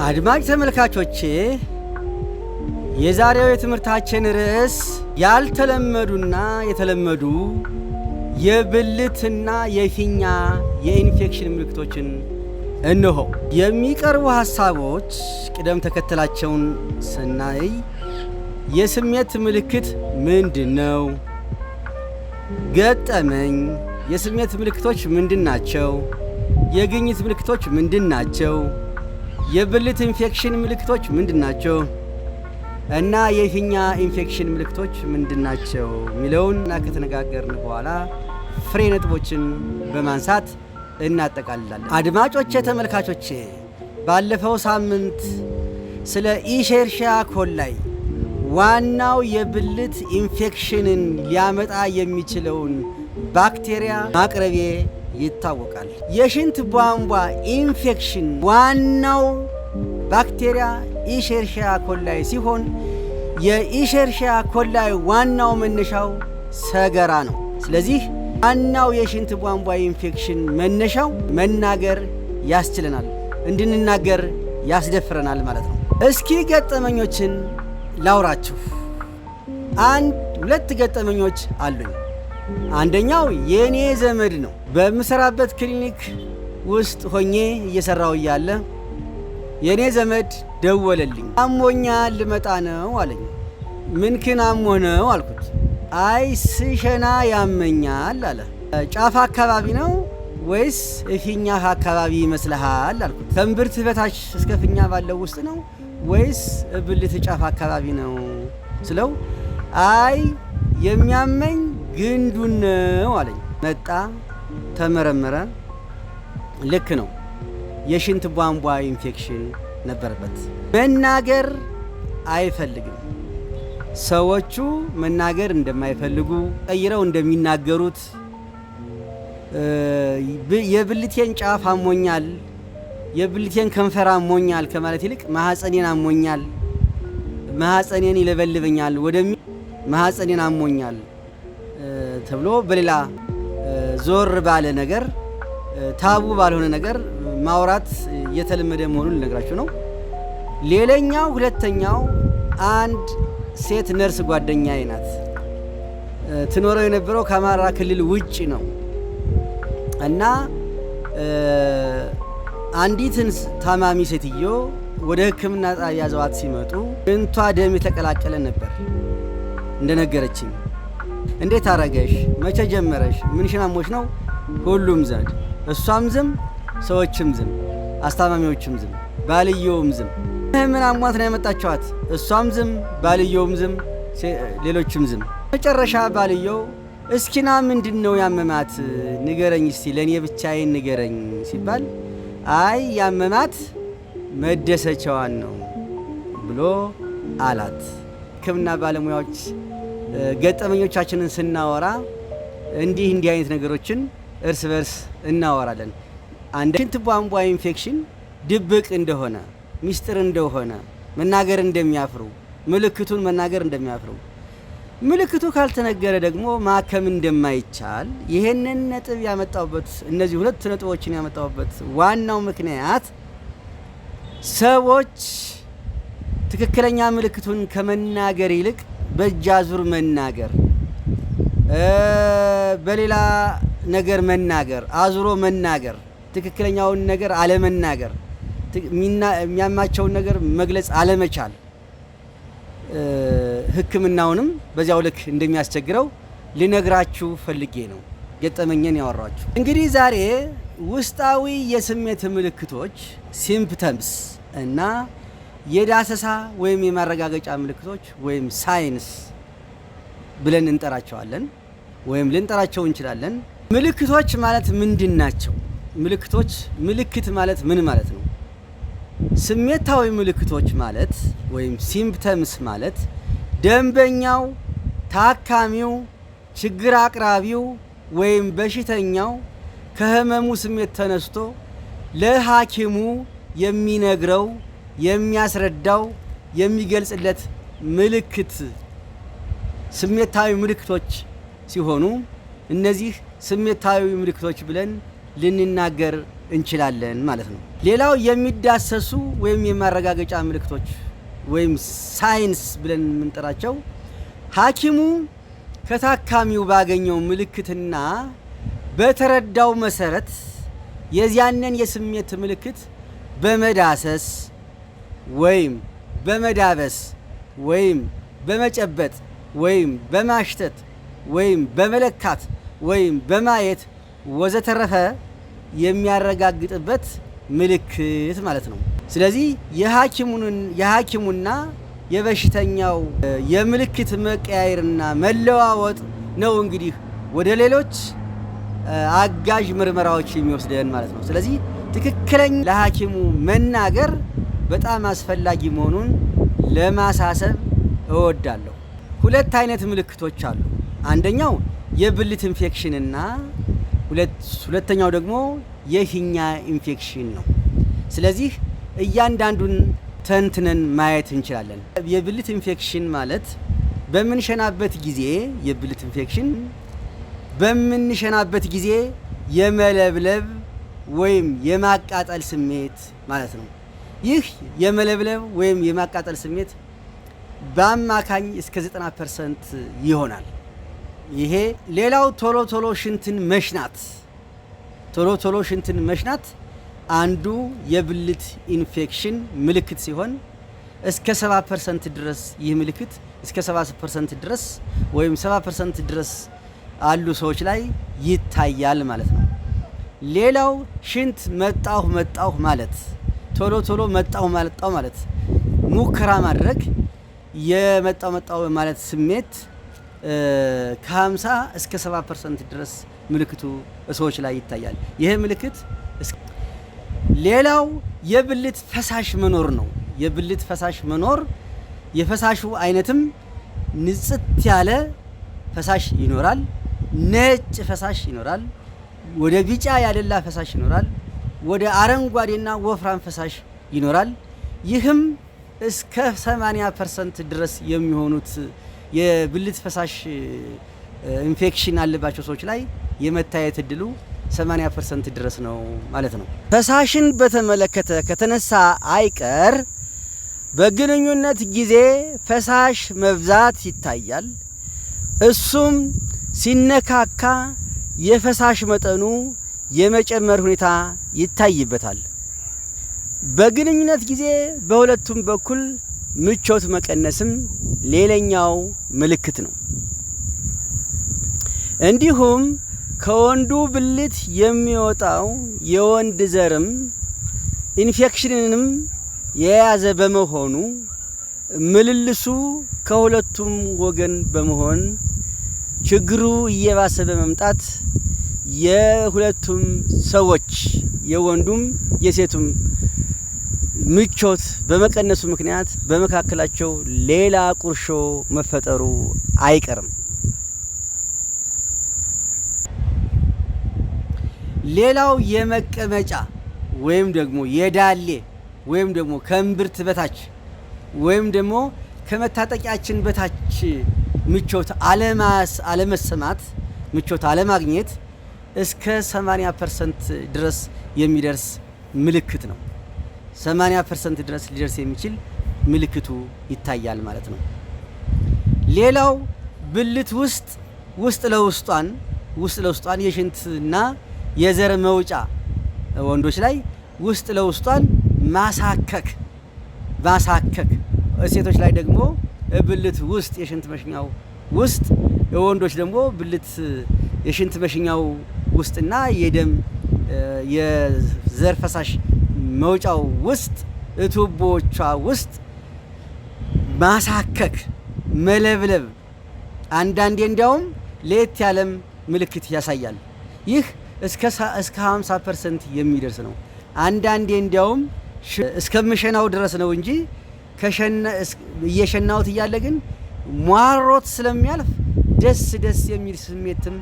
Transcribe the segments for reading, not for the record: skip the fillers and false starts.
አድማጭ ተመልካቾቼ የዛሬው የትምህርታችን ርዕስ ያልተለመዱና የተለመዱ የብልትና የፊኛ የኢንፌክሽን ምልክቶችን እነሆ። የሚቀርቡ ሐሳቦች ቅደም ተከተላቸውን ስናይ የስሜት ምልክት ምንድነው? ገጠመኝ የስሜት ምልክቶች ምንድናቸው? የግኝት ምልክቶች ምንድናቸው? የብልት ኢንፌክሽን ምልክቶች ምንድናቸው? እና የፊኛ ኢንፌክሽን ምልክቶች ምንድናቸው ሚለውን ከተነጋገርን በኋላ ፍሬ ነጥቦችን በማንሳት እናጠቃልላለን። አድማጮቼ ተመልካቾቼ ባለፈው ሳምንት ስለ ኢሼርሺያ ኮላይ ዋናው የብልት ኢንፌክሽንን ሊያመጣ የሚችለውን ባክቴሪያ ማቅረቤ ይታወቃል። የሽንት ቧንቧ ኢንፌክሽን ዋናው ባክቴሪያ ኢሼርሺያ ኮላይ ሲሆን የኢሼርሺያ ኮላይ ዋናው መነሻው ሰገራ ነው። ስለዚህ ዋናው የሽንት ቧንቧ ኢንፌክሽን መነሻው መናገር ያስችለናል፣ እንድንናገር ያስደፍረናል ማለት ነው። እስኪ ገጠመኞችን ላውራችሁ። ሁለት ገጠመኞች አሉኝ። አንደኛው የኔ ዘመድ ነው። በምሰራበት ክሊኒክ ውስጥ ሆኜ እየሰራው እያለ የኔ ዘመድ ደወለልኝ። አሞኛል ልመጣ ነው አለኝ። ምንክን አሞህ ነው አልኩት። አይ ስሸና ያመኛል አለ። ጫፍ አካባቢ ነው ወይስ ፊኛህ አካባቢ ይመስልሃል አልኩት። ከእምብርትህ በታች እስከ ፊኛ ባለው ውስጥ ነው ወይስ ብልት ጫፍ አካባቢ ነው ስለው አይ የሚያመኝ ግንዱን ነው አለኝ። መጣ፣ ተመረመረ። ልክ ነው፣ የሽንት ቧንቧ ኢንፌክሽን ነበረበት። መናገር አይፈልግም። ሰዎቹ መናገር እንደማይፈልጉ ቀይረው እንደሚናገሩት የብልቴን ጫፍ አሞኛል፣ የብልቴን ከንፈር አሞኛል ከማለት ይልቅ ማህፀኔን አሞኛል፣ ማህፀኔን ይለበልበኛል ወደሚ ማህፀኔን አሞኛል ተብሎ በሌላ ዞር ባለ ነገር ታቡ ባልሆነ ነገር ማውራት የተለመደ መሆኑን ልነግራችሁ ነው። ሌላኛው ሁለተኛው አንድ ሴት ነርስ ጓደኛዬ ናት። ትኖረው የነበረው ከአማራ ክልል ውጭ ነው እና አንዲትን ታማሚ ሴትዮ ወደ ሕክምና ያዘዋት ሲመጡ እንቷ ደም የተቀላቀለ ነበር እንደነገረችኝ። እንዴት አረገሽ? መቼ ጀመረሽ? ምንሽን አሞሽ ነው? ሁሉም ዘንድ እሷም ዝም፣ ሰዎችም ዝም፣ አስታማሚዎችም ዝም፣ ባልየውም ዝም። ምን አሟት ነው ያመጣችኋት? እሷም ዝም፣ ባልየውም ዝም፣ ሌሎችም ዝም። መጨረሻ ባልየው እስኪና ምንድነው ያመማት ንገረኝ እስቲ ለኔ ብቻዬን ንገረኝ ሲባል አይ ያመማት መደሰቻዋን ነው ብሎ አላት። ሕክምና ባለሙያዎች ገጠመኞቻችንን ስናወራ እንዲህ አይነት ነገሮችን እርስ በርስ እናወራለን። አንድ ሽንት ቧንቧ ኢንፌክሽን ድብቅ እንደሆነ ሚስጥር እንደሆነ መናገር እንደሚያፍሩ ምልክቱን መናገር እንደሚያፍሩ ምልክቱ ካልተነገረ ደግሞ ማከም እንደማይቻል ይሄንን ነጥብ ያመጣውበት እነዚህ ሁለት ነጥቦችን ያመጣውበት ዋናው ምክንያት ሰዎች ትክክለኛ ምልክቱን ከመናገር ይልቅ በእጅ አዙር መናገር፣ በሌላ ነገር መናገር፣ አዙሮ መናገር፣ ትክክለኛውን ነገር አለመናገር፣ የሚያማቸውን ነገር መግለጽ አለመቻል ሕክምናውንም በዚያው ልክ እንደሚያስቸግረው ልነግራችሁ ፈልጌ ነው ገጠመኝን ያወራችሁ። እንግዲህ ዛሬ ውስጣዊ የስሜት ምልክቶች ሲምፕተምስ እና የዳሰሳ ወይም የማረጋገጫ ምልክቶች ወይም ሳይንስ ብለን እንጠራቸዋለን ወይም ልንጠራቸው እንችላለን። ምልክቶች ማለት ምንድን ናቸው? ምልክት ማለት ምን ማለት ነው? ስሜታዊ ምልክቶች ማለት ወይም ሲምፕተምስ ማለት ደንበኛው፣ ታካሚው፣ ችግር አቅራቢው ወይም በሽተኛው ከህመሙ ስሜት ተነስቶ ለሐኪሙ የሚነግረው፣ የሚያስረዳው፣ የሚገልጽለት ምልክት ስሜታዊ ምልክቶች ሲሆኑ እነዚህ ስሜታዊ ምልክቶች ብለን ልንናገር እንችላለን ማለት ነው። ሌላው የሚዳሰሱ ወይም የማረጋገጫ ምልክቶች ወይም ሳይንስ ብለን የምንጠራቸው ሐኪሙ ከታካሚው ባገኘው ምልክትና በተረዳው መሰረት የዚያንን የስሜት ምልክት በመዳሰስ ወይም በመዳበስ ወይም በመጨበጥ ወይም በማሽተት ወይም በመለካት ወይም በማየት ወዘተረፈ የሚያረጋግጥበት ምልክት ማለት ነው። ስለዚህ የሐኪሙና የበሽተኛው የምልክት መቀያየርና መለዋወጥ ነው እንግዲህ ወደ ሌሎች አጋዥ ምርመራዎች የሚወስደን ማለት ነው። ስለዚህ ትክክለኛ ለሐኪሙ መናገር በጣም አስፈላጊ መሆኑን ለማሳሰብ እወዳለሁ። ሁለት አይነት ምልክቶች አሉ። አንደኛው የብልት ኢንፌክሽንና ሁለተኛው ደግሞ የፊኛ ኢንፌክሽን ነው። ስለዚህ እያንዳንዱን ተንትነን ማየት እንችላለን። የብልት ኢንፌክሽን ማለት በምንሸናበት ጊዜ የብልት ኢንፌክሽን በምንሸናበት ጊዜ የመለብለብ ወይም የማቃጠል ስሜት ማለት ነው። ይህ የመለብለብ ወይም የማቃጠል ስሜት በአማካኝ እስከ 90% ይሆናል። ይሄ ሌላው ቶሎ ሽንትን መሽናት አንዱ የብልት ኢንፌክሽን ምልክት ሲሆን እስከ 70% ድረስ ይህ ምልክት እስከ 70% ድረስ ወይም 70% ድረስ አሉ ሰዎች ላይ ይታያል ማለት ነው። ሌላው ሽንት መጣሁ ማለት ቶሎ መጣሁ ማለት ሙከራ ማድረግ የመጣው ማለት ስሜት ከ50 እስከ 70% ድረስ ምልክቱ ሰዎች ላይ ይታያል። ይሄ ምልክት ሌላው የብልት ፈሳሽ መኖር ነው። የብልት ፈሳሽ መኖር የፈሳሹ አይነትም ንጽት ያለ ፈሳሽ ይኖራል፣ ነጭ ፈሳሽ ይኖራል፣ ወደ ቢጫ ያደላ ፈሳሽ ይኖራል፣ ወደ አረንጓዴና ወፍራም ፈሳሽ ይኖራል። ይህም እስከ 80% ድረስ የሚሆኑት የብልት ፈሳሽ ኢንፌክሽን አለባቸው ሰዎች ላይ የመታየት እድሉ 80% ድረስ ነው ማለት ነው። ፈሳሽን በተመለከተ ከተነሳ አይቀር በግንኙነት ጊዜ ፈሳሽ መብዛት ይታያል። እሱም ሲነካካ የፈሳሽ መጠኑ የመጨመር ሁኔታ ይታይበታል። በግንኙነት ጊዜ በሁለቱም በኩል ምቾት መቀነስም ሌላኛው ምልክት ነው። እንዲሁም ከወንዱ ብልት የሚወጣው የወንድ ዘርም ኢንፌክሽንንም የያዘ በመሆኑ ምልልሱ ከሁለቱም ወገን በመሆን ችግሩ እየባሰ በመምጣት የሁለቱም ሰዎች የወንዱም የሴቱም ምቾት በመቀነሱ ምክንያት በመካከላቸው ሌላ ቁርሾ መፈጠሩ አይቀርም። ሌላው የመቀመጫ ወይም ደግሞ የዳሌ ወይም ደግሞ ከእምብርት በታች ወይም ደግሞ ከመታጠቂያችን በታች ምቾት አለመሰማት፣ ምቾት አለማግኘት እስከ 80% ድረስ የሚደርስ ምልክት ነው። 80% ድረስ ሊደርስ የሚችል ምልክቱ ይታያል ማለት ነው። ሌላው ብልት ውስጥ ለውስጧን የሽንትና የዘር መውጫ ወንዶች ላይ ውስጥ ለውስጧን ማሳከክ፣ ሴቶች ላይ ደግሞ ብልት ውስጥ የሽንት መሽኛው ውስጥ፣ ወንዶች ደግሞ ብልት የሽንት መሽኛው ውስጥና የደም የዘር ፈሳሽ መውጫው ውስጥ ቱቦቿ ውስጥ ማሳከክ፣ መለብለብ፣ አንዳንዴ እንዲያውም ለየት ያለም ምልክት ያሳያል። ይህ እስከ 50% የሚደርስ ነው። አንዳንዴ እንዲያውም እስከምሸናው ድረስ ነው እንጂ እየሸናውት እያለ ግን ሟሮት ስለሚያልፍ ደስ የሚል ስሜትም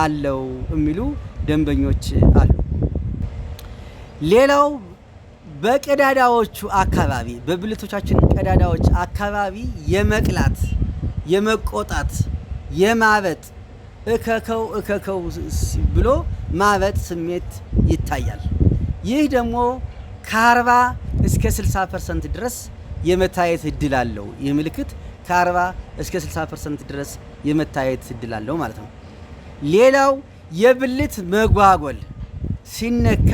አለው የሚሉ ደንበኞች አሉ። ሌላው በቀዳዳዎቹ አካባቢ በብልቶቻችን ቀዳዳዎች አካባቢ የመቅላት፣ የመቆጣት፣ የማበጥ እከከው ብሎ ማበጥ ስሜት ይታያል። ይህ ደግሞ ከ40 እስከ 60% ድረስ የመታየት እድል አለው። ይህ ምልክት ከ40 እስከ 60% ድረስ የመታየት እድል አለው ማለት ነው። ሌላው የብልት መጓጎል፣ ሲነካ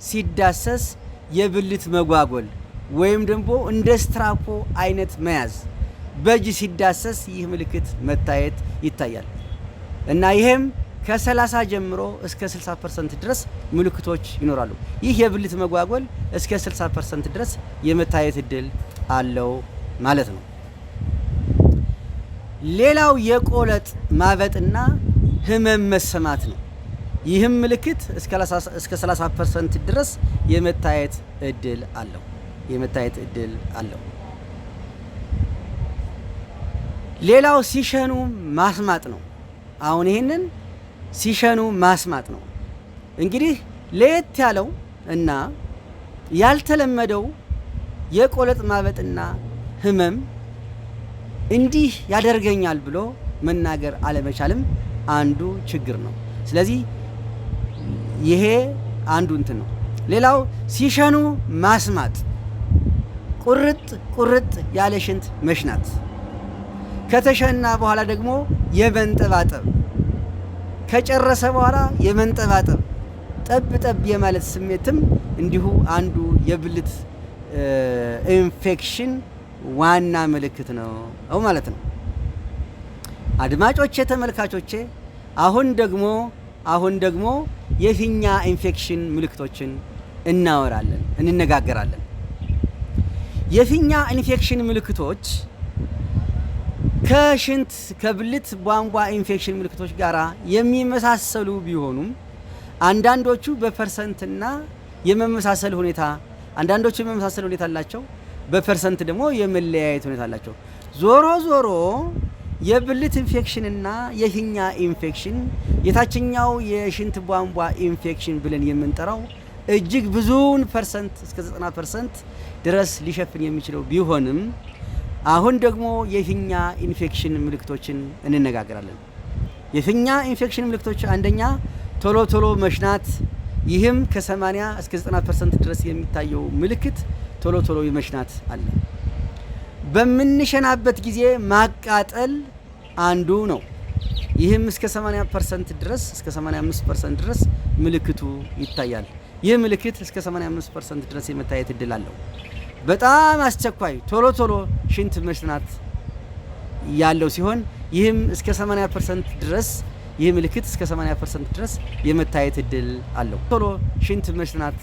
ሲዳሰስ የብልት መጓጎል ወይም ደግሞ እንደ ስትራፖ አይነት መያዝ በእጅ ሲዳሰስ ይህ ምልክት መታየት ይታያል እና ይሄም ከ30 ጀምሮ እስከ 60% ድረስ ምልክቶች ይኖራሉ። ይህ የብልት መጓጎል እስከ 60% ድረስ የመታየት እድል አለው ማለት ነው። ሌላው የቆለጥ ማበጥና ህመም መሰማት ነው። ይህም ምልክት እስከ 30% ድረስ የመታየት እድል አለው። ሌላው ሲሸኑ ማስማጥ ነው። አሁን ይህንን ሲሸኑ ማስማጥ ነው። እንግዲህ ለየት ያለው እና ያልተለመደው የቆለጥ ማበጥና ህመም እንዲህ ያደርገኛል ብሎ መናገር አለመቻልም አንዱ ችግር ነው። ስለዚህ ይሄ አንዱ እንትን ነው። ሌላው ሲሸኑ ማስማጥ፣ ቁርጥ ያለ ሽንት መሽናት፣ ከተሸና በኋላ ደግሞ የመንጠባጠብ፣ ከጨረሰ በኋላ የመንጠባጠብ ጠብ የማለት ስሜትም እንዲሁ አንዱ የብልት ኢንፌክሽን ዋና ምልክት ነው ማለት ነው። አድማጮቼ፣ ተመልካቾቼ አሁን ደግሞ የፊኛ ኢንፌክሽን ምልክቶችን እንነጋገራለን። የፊኛ ኢንፌክሽን ምልክቶች ከብልት ቧንቧ ኢንፌክሽን ምልክቶች ጋር የሚመሳሰሉ ቢሆኑም አንዳንዶቹ በፐርሰንትና የመመሳሰል ሁኔታ አላቸው፣ በፐርሰንት ደግሞ የመለያየት ሁኔታ አላቸው። ዞሮ የብልት ኢንፌክሽንና የፊኛ ኢንፌክሽን የታችኛው የሽንት ቧንቧ ኢንፌክሽን ብለን የምንጠራው እጅግ ብዙውን ፐርሰንት እስከ 90% ድረስ ሊሸፍን የሚችለው ቢሆንም አሁን ደግሞ የፊኛ ኢንፌክሽን ምልክቶችን እንነጋገራለን። የፊኛ ኢንፌክሽን ምልክቶች አንደኛ ቶሎ መሽናት። ይህም ከ80 እስከ 90% ድረስ የሚታየው ምልክት ቶሎ የመሽናት አለ። በምንሸናበት ጊዜ ማቃጠል አንዱ ነው። ይህም እስከ 80% ድረስ እስከ 85% ድረስ ምልክቱ ይታያል። ይህ ምልክት እስከ 85% ድረስ የመታየት እድል አለው። በጣም አስቸኳይ ቶሎ ሽንት መሽናት ያለው ሲሆን ይህም እስከ 80% ድረስ ይህ ምልክት እስከ 80% ድረስ የመታየት እድል አለው። ቶሎ ሽንት መሽናት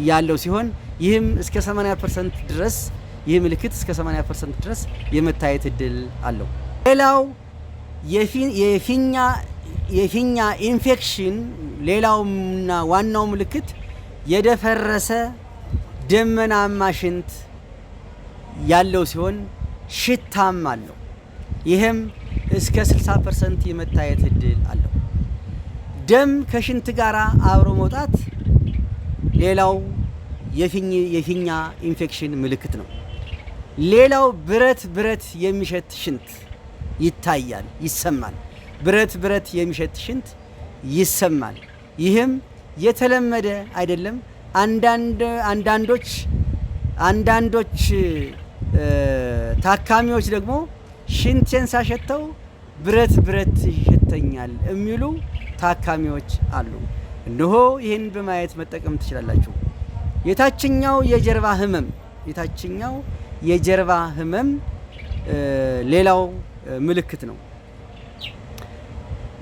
ያለው ሲሆን ይህም እስከ 80% ድረስ ይህ ምልክት እስከ 80% ድረስ የመታየት እድል አለው። ሌላው የፊኛ ኢንፌክሽን ሌላውና ዋናው ምልክት የደፈረሰ ደመናማ ሽንት ያለው ሲሆን ሽታም አለው። ይህም እስከ 60% የመታየት እድል አለው። ደም ከሽንት ጋር አብሮ መውጣት ሌላው የፊኛ ኢንፌክሽን ምልክት ነው። ሌላው ብረት የሚሸት ሽንት ይሰማል። ብረት የሚሸት ሽንት ይሰማል። ይህም የተለመደ አይደለም። አንዳንዶች ታካሚዎች ደግሞ ሽንቴን ሳሸተው ብረት ይሸተኛል የሚሉ ታካሚዎች አሉ። እነሆ ይህን በማየት መጠቀም ትችላላችሁ። የታችኛው የጀርባ ህመም ሌላው ምልክት ነው።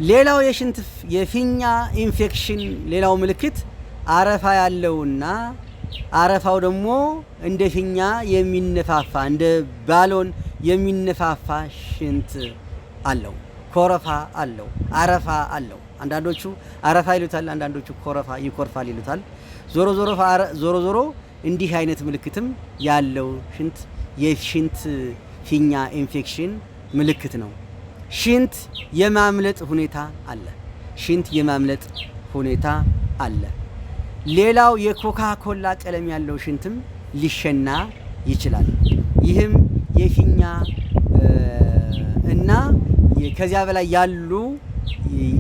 ሌላው የፊኛ ኢንፌክሽን ሌላው ምልክት አረፋ ያለውና አረፋው ደግሞ እንደ ፊኛ የሚነፋፋ እንደ ባሎን የሚነፋፋ ሽንት አለው። ኮረፋ አለው፣ አረፋ አለው። አንዳንዶቹ አረፋ ይሉታል፣ አንዳንዶቹ ይኮርፋል ይሉታል። ዞሮ እንዲህ አይነት ምልክትም ያለው ሽንት የሽንት ፊኛ ኢንፌክሽን ምልክት ነው። ሽንት የማምለጥ ሁኔታ አለ። ሌላው የኮካ ኮላ ቀለም ያለው ሽንትም ሊሸና ይችላል። ይህም የፊኛ እና ከዚያ በላይ ያሉ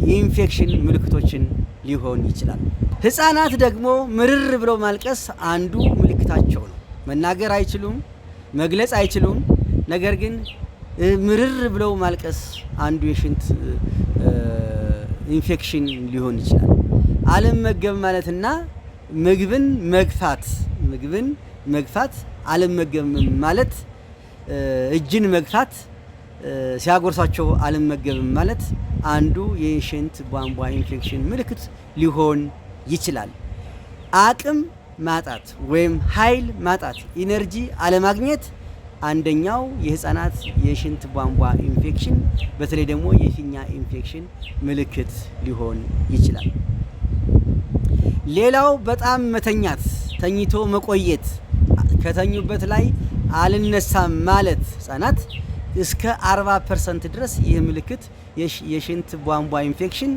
የኢንፌክሽን ምልክቶችን ሊሆን ይችላል። ሕፃናት ደግሞ ምርር ብለው ማልቀስ አንዱ ምልክታቸው ነው። መናገር አይችሉም፣ መግለጽ አይችሉም። ነገር ግን ምርር ብለው ማልቀስ አንዱ የሽንት ኢንፌክሽን ሊሆን ይችላል። አለመገብ ማለትና ምግብን መግፋት አለመገብ ማለት እጅን መግፋት ሲያጎርሳቸው አለመገብም ማለት አንዱ የሽንት ቧንቧ ኢንፌክሽን ምልክት ሊሆን ይችላል። አቅም ማጣት ወይም ኃይል ማጣት ኢነርጂ አለማግኘት አንደኛው የህፃናት የሽንት ቧንቧ ኢንፌክሽን በተለይ ደግሞ የፊኛ ኢንፌክሽን ምልክት ሊሆን ይችላል። ሌላው በጣም መተኛት፣ ተኝቶ መቆየት፣ ከተኙበት ላይ አልነሳም ማለት ህፃናት እስከ 40% ድረስ ይህ ምልክት የሽንት ቧንቧ ኢንፌክሽን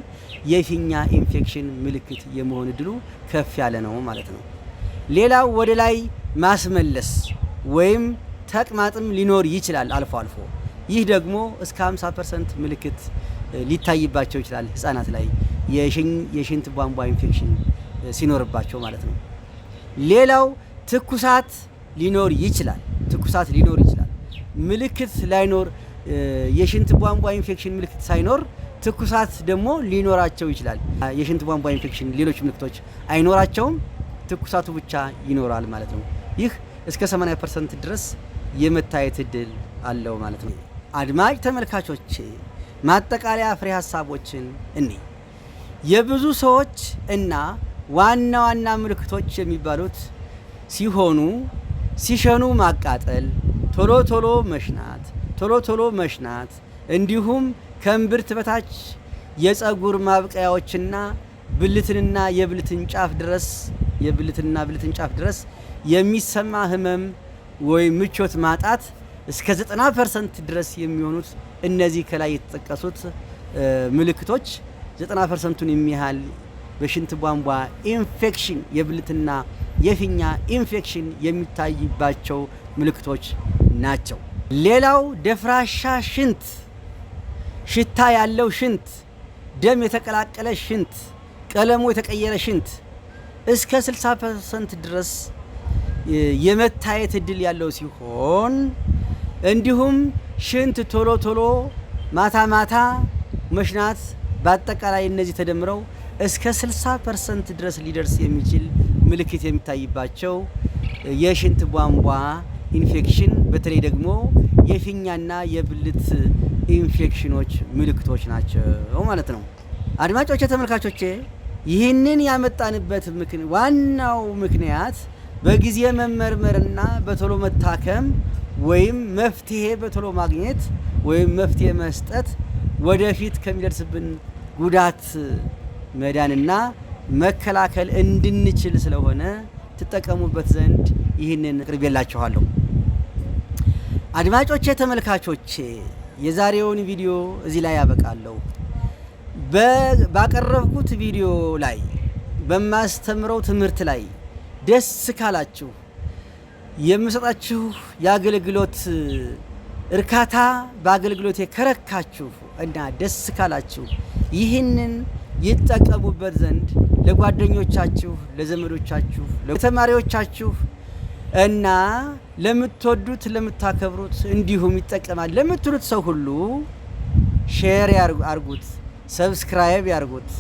የፊኛ ኢንፌክሽን ምልክት የመሆን እድሉ ከፍ ያለ ነው ማለት ነው። ሌላው ወደ ላይ ማስመለስ ወይም ተቅማጥም ሊኖር ይችላል አልፎ አልፎ። ይህ ደግሞ እስከ 50% ምልክት ሊታይባቸው ይችላል ህፃናት ላይ የሽንት ቧንቧ ኢንፌክሽን ሲኖርባቸው ማለት ነው። ሌላው ትኩሳት ሊኖር ይችላል። ምልክት ላይኖር የሽንት ቧንቧ ኢንፌክሽን ምልክት ሳይኖር ትኩሳት ደግሞ ሊኖራቸው ይችላል። የሽንት ቧንቧ ኢንፌክሽን ሌሎች ምልክቶች አይኖራቸውም፣ ትኩሳቱ ብቻ ይኖራል ማለት ነው። ይህ እስከ 80% ድረስ የመታየት እድል አለው ማለት ነው። አድማጭ ተመልካቾች ማጠቃለያ ፍሬ ሀሳቦችን የብዙ ሰዎች እና ዋና ዋና ምልክቶች የሚባሉት ሲሸኑ ማቃጠል፣ ቶሎ ቶሎ መሽናት እንዲሁም ከእምብርት በታች የፀጉር ማብቀያዎችና ብልትና ብልትን ጫፍ ድረስ የሚሰማ ህመም ወይ ምቾት ማጣት እስከ 90% ድረስ የሚሆኑት እነዚህ ከላይ የተጠቀሱት ምልክቶች 90%ቱን የሚያህል በሽንት ቧንቧ ኢንፌክሽን የብልትና የፊኛ ኢንፌክሽን የሚታይባቸው ምልክቶች ናቸው። ሌላው ደፍራሻ ሽንት፣ ሽታ ያለው ሽንት፣ ደም የተቀላቀለ ሽንት፣ ቀለሙ የተቀየረ ሽንት እስከ 60% ድረስ የመታየት እድል ያለው ሲሆን እንዲሁም ሽንት ቶሎ ማታ መሽናት በአጠቃላይ እነዚህ ተደምረው እስከ 60% ድረስ ሊደርስ የሚችል ምልክት የሚታይባቸው የሽንት ቧንቧ ኢንፌክሽን በተለይ ደግሞ የፊኛና የብልት ኢንፌክሽኖች ምልክቶች ናቸው ማለት ነው። አድማጮቼ፣ ተመልካቾቼ ይህንን ያመጣንበት ዋናው ምክንያት በጊዜ መመርመርና በቶሎ መታከም ወይም መፍትሄ በቶሎ ማግኘት ወይም መፍትሄ መስጠት ወደፊት ከሚደርስብን ጉዳት መዳንና መከላከል እንድንችል ስለሆነ ትጠቀሙበት ዘንድ ይህንን አቅርቤላችኋለሁ። አድማጮቼ፣ ተመልካቾቼ የዛሬውን ቪዲዮ እዚህ ላይ ያበቃለሁ። ባቀረብኩት ቪዲዮ ላይ በማስተምረው ትምህርት ላይ ደስ ካላችሁ የምሰጣችሁ የአገልግሎት እርካታ በአገልግሎት የከረካችሁ እና ደስ ካላችሁ ይህንን ይጠቀሙበት ዘንድ ለጓደኞቻችሁ፣ ለዘመዶቻችሁ፣ ለተማሪዎቻችሁ እና ለምትወዱት ለምታከብሩት እንዲሁም ይጠቀማል ለምትሉት ሰው ሁሉ ሼር ያርጉት፣ ሰብስክራይብ ያርጉት፣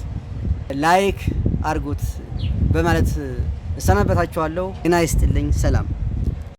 ላይክ አርጉት በማለት እሰናበታችኋለሁ። ጤና ይስጥልኝ። ሰላም።